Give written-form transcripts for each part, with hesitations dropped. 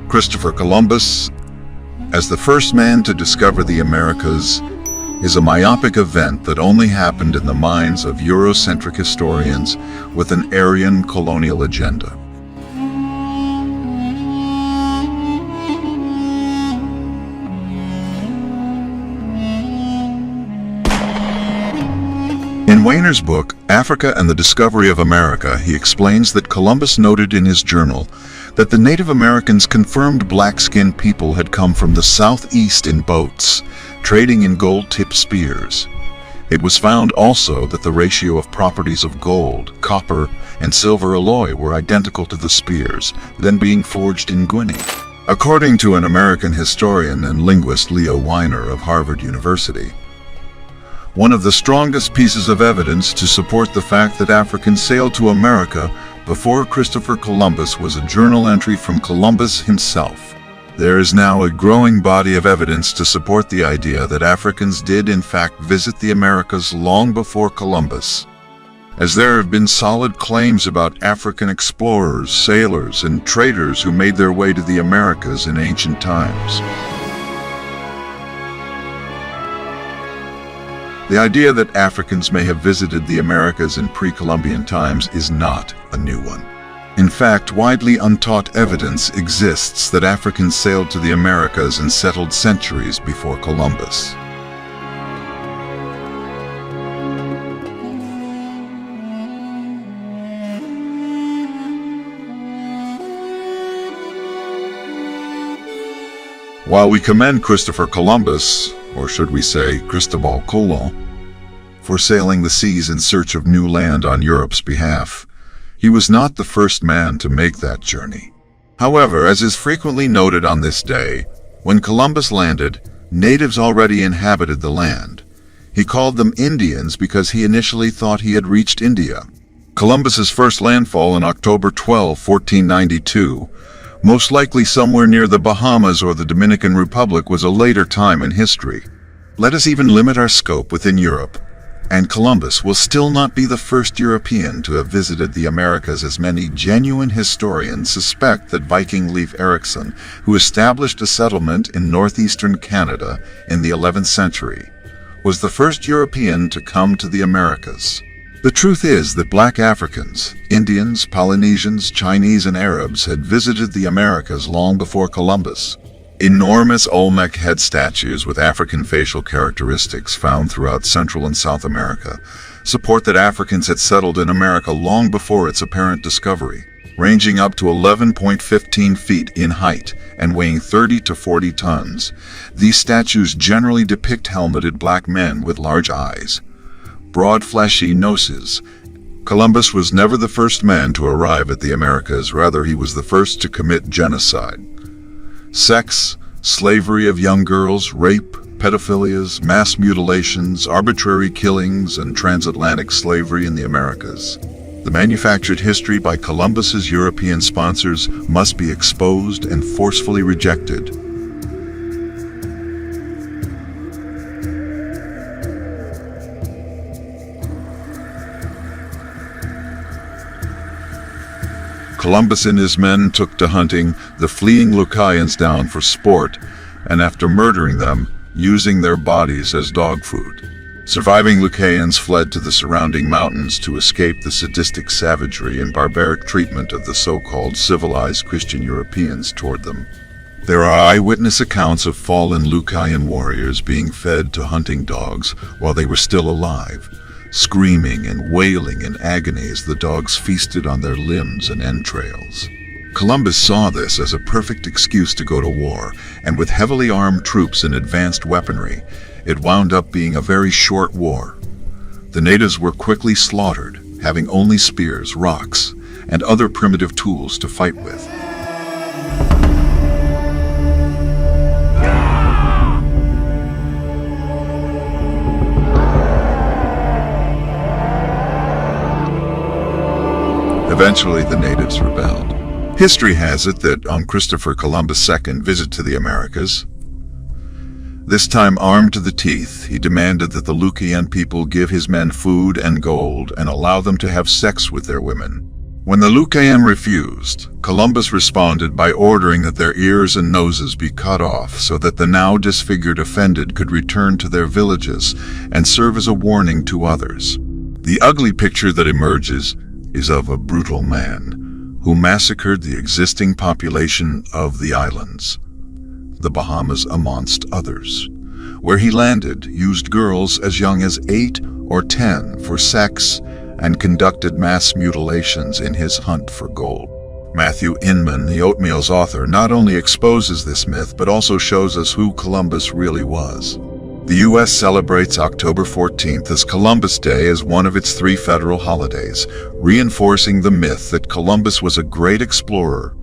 Christopher Columbus, as the first man to discover the Americas, is a myopic event that only happened in the minds of Eurocentric historians with an Aryan colonial agenda. In Weiner's book, Africa and the Discovery of America, he explains that Columbus noted in his journal that the Native Americans confirmed black-skinned people had come from the southeast in boats, trading in gold-tipped spears. It was found also that the ratio of properties of gold, copper, and silver alloy were identical to the spears, then being forged in Guinea. According to an American historian and linguist, Leo Weiner of Harvard University, one of the strongest pieces of evidence to support the fact that Africans sailed to America before Christopher Columbus was a journal entry from Columbus himself. There is now a growing body of evidence to support the idea that Africans did in fact visit the Americas long before Columbus, as there have been solid claims about African explorers, sailors, and traders who made their way to the Americas in ancient times. The idea that Africans may have visited the Americas in pre-Columbian times is not a new one. In fact, widely untaught evidence exists that Africans sailed to the Americas and settled centuries before Columbus. While we commend Christopher Columbus, or should we say Cristobal Colon, for sailing the seas in search of new land on Europe's behalf, he was not the first man to make that journey. However, as is frequently noted on this day, when Columbus landed, natives already inhabited the land. He called them Indians because he initially thought he had reached India. Columbus's first landfall in October 12, 1492, most likely somewhere near the Bahamas or the Dominican Republic, was a later time in history. Let us even limit our scope within Europe, and Columbus will still not be the first European to have visited the Americas, as many genuine historians suspect that Viking Leif Erikson, who established a settlement in northeastern Canada in the 11th century, was the first European to come to the Americas. The truth is that black Africans, Indians, Polynesians, Chinese, and Arabs had visited the Americas long before Columbus. Enormous Olmec head statues with African facial characteristics found throughout Central and South America support that Africans had settled in America long before its apparent discovery, ranging up to 11.15 feet in height and weighing 30 to 40 tons. These statues generally depict helmeted black men with large eyes, broad fleshy noses. Columbus was never the first man to arrive at the Americas, rather he was the first to commit genocide. Sex, slavery of young girls, rape, pedophilias, mass mutilations, arbitrary killings, and transatlantic slavery in the Americas. The manufactured history by Columbus's European sponsors must be exposed and forcefully rejected. Columbus and his men took to hunting the fleeing Lucayans down for sport, and after murdering them, using their bodies as dog food. Surviving Lucayans fled to the surrounding mountains to escape the sadistic savagery and barbaric treatment of the so-called civilized Christian Europeans toward them. There are eyewitness accounts of fallen Lucayan warriors being fed to hunting dogs while they were still alive, screaming and wailing in agony as the dogs feasted on their limbs and entrails. Columbus saw this as a perfect excuse to go to war, and with heavily armed troops and advanced weaponry, it wound up being a very short war. The natives were quickly slaughtered, having only spears, rocks, and other primitive tools to fight with. Eventually, the natives rebelled. History has it that on Christopher Columbus' second visit to the Americas, this time armed to the teeth, he demanded that the Lucayan people give his men food and gold and allow them to have sex with their women. When the Lucayan refused, Columbus responded by ordering that their ears and noses be cut off so that the now disfigured offended could return to their villages and serve as a warning to others. The ugly picture that emerges is of a brutal man who massacred the existing population of the islands, the Bahamas amongst others. Where he landed, used girls as young as 8 or 10 for sex and conducted mass mutilations in his hunt for gold. Matthew Inman, the Oatmeal's author, not only exposes this myth but also shows us who Columbus really was. The U.S. celebrates October 14th as Columbus Day as one of its 3 federal holidays, reinforcing the myth that Columbus was a great explorer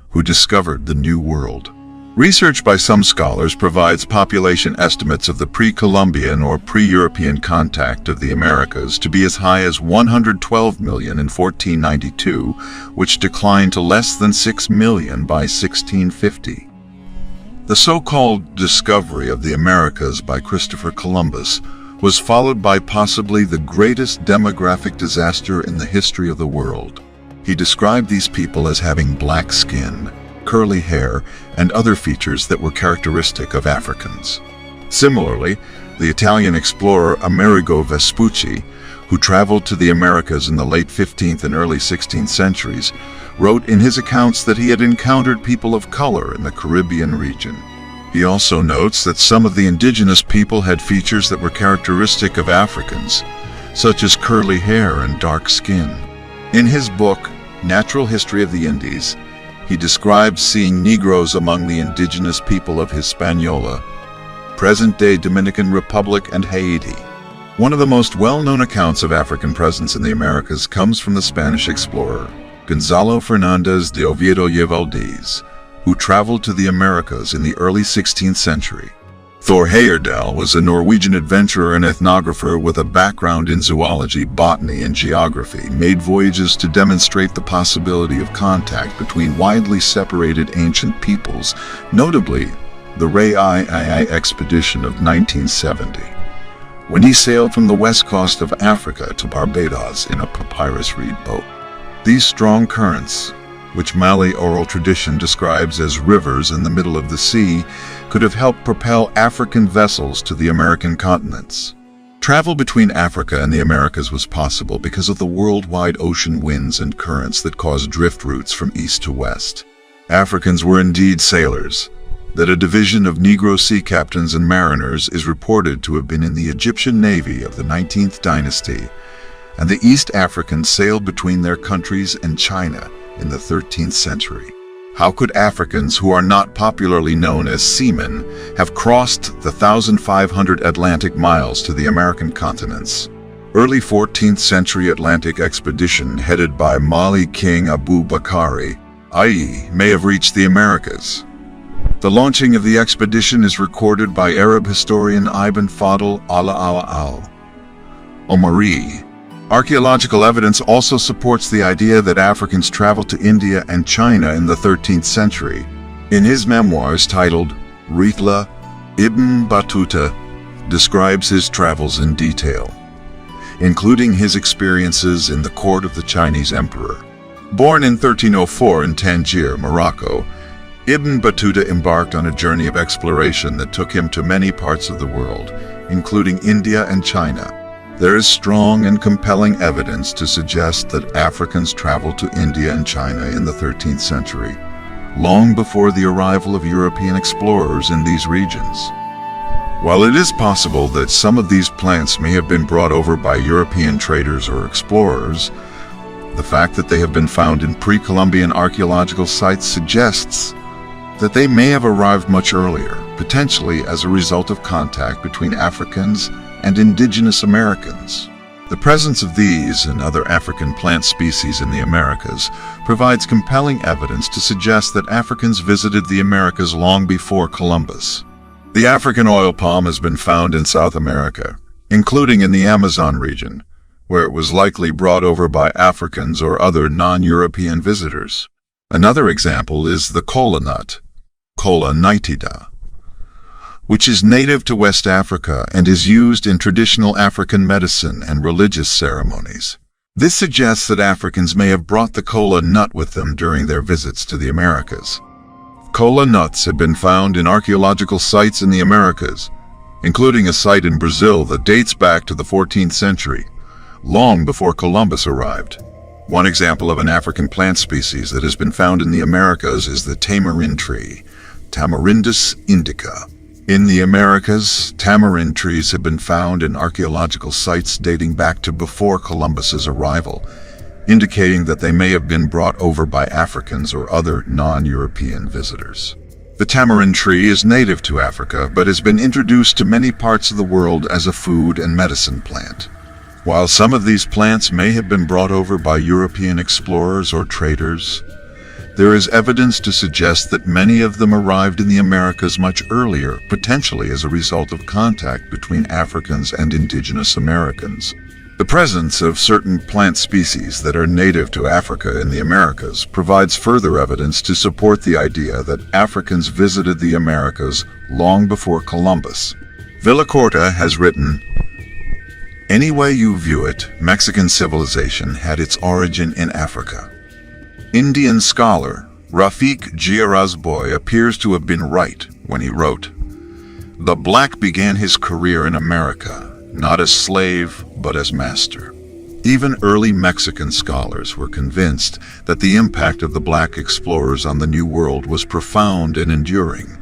who discovered the New World. Research by some scholars provides population estimates of the pre-Columbian or pre-European contact of the Americas to be as high as 112 million in 1492, which declined to less than 6 million by 1650. The so-called discovery of the Americas by Christopher Columbus was followed by possibly the greatest demographic disaster in the history of the world. He described these people as having black skin, curly hair, and other features that were characteristic of Africans. Similarly, the Italian explorer Amerigo Vespucci, who traveled to the Americas in the late 15th and early 16th centuries, wrote in his accounts that he had encountered people of color in the Caribbean region. He also notes that some of the indigenous people had features that were characteristic of Africans, such as curly hair and dark skin. In his book, Natural History of the Indies, he describes seeing Negroes among the indigenous people of Hispaniola, present-day Dominican Republic, and Haiti. One of the most well-known accounts of African presence in the Americas comes from the Spanish explorer, Gonzalo Fernández de Oviedo y Valdez, who traveled to the Americas in the early 16th century. Thor Heyerdahl was a Norwegian adventurer and ethnographer with a background in zoology, botany, and geography, made voyages to demonstrate the possibility of contact between widely separated ancient peoples, notably the Ray I expedition of 1970, when he sailed from the west coast of Africa to Barbados in a papyrus reed boat. These strong currents, which Malay oral tradition describes as rivers in the middle of the sea, could have helped propel African vessels to the American continents. Travel between Africa and the Americas was possible because of the worldwide ocean winds and currents that caused drift routes from east to west. Africans were indeed sailors, that a division of Negro sea captains and mariners is reported to have been in the Egyptian navy of the 19th dynasty, and the East Africans sailed between their countries and China in the 13th century. How could Africans who are not popularly known as seamen have crossed the 1,500 Atlantic miles to the American continents? Early 14th century Atlantic expedition headed by Mali King Abu Bakari, i.e., may have reached the Americas. The launching of the expedition is recorded by Arab historian Ibn Fadl al-Omari. Archaeological evidence also supports the idea that Africans traveled to India and China in the 13th century. In his memoirs titled Rihla, Ibn Battuta describes his travels in detail, including his experiences in the court of the Chinese emperor. Born in 1304 in Tangier, Morocco, Ibn Battuta embarked on a journey of exploration that took him to many parts of the world, including India and China. There is strong and compelling evidence to suggest that Africans traveled to India and China in the 13th century, long before the arrival of European explorers in these regions. While it is possible that some of these plants may have been brought over by European traders or explorers, the fact that they have been found in pre-Columbian archaeological sites suggests that they may have arrived much earlier, potentially as a result of contact between Africans and indigenous Americans. The presence of these and other African plant species in the Americas provides compelling evidence to suggest that Africans visited the Americas long before Columbus. The African oil palm has been found in South America, including in the Amazon region, where it was likely brought over by Africans or other non-European visitors. Another example is the kola nut, Kola nitida, which is native to West Africa and is used in traditional African medicine and religious ceremonies. This suggests that Africans may have brought the kola nut with them during their visits to the Americas. Kola nuts have been found in archaeological sites in the Americas, including a site in Brazil that dates back to the 14th century, long before Columbus arrived. One example of an African plant species that has been found in the Americas is the tamarind tree, Tamarindus indica. In the Americas, tamarind trees have been found in archaeological sites dating back to before Columbus's arrival, indicating that they may have been brought over by Africans or other non-European visitors. The tamarind tree is native to Africa, but has been introduced to many parts of the world as a food and medicine plant. While some of these plants may have been brought over by European explorers or traders, there is evidence to suggest that many of them arrived in the Americas much earlier, potentially as a result of contact between Africans and indigenous Americans. The presence of certain plant species that are native to Africa in the Americas provides further evidence to support the idea that Africans visited the Americas long before Columbus. Villacorta has written, "Any way you view it, Mexican civilization had its origin in Africa." Indian scholar Rafiq Girazboy appears to have been right when he wrote, "The black began his career in America, not as slave, but as master." Even early Mexican scholars were convinced that the impact of the black explorers on the New World was profound and enduring.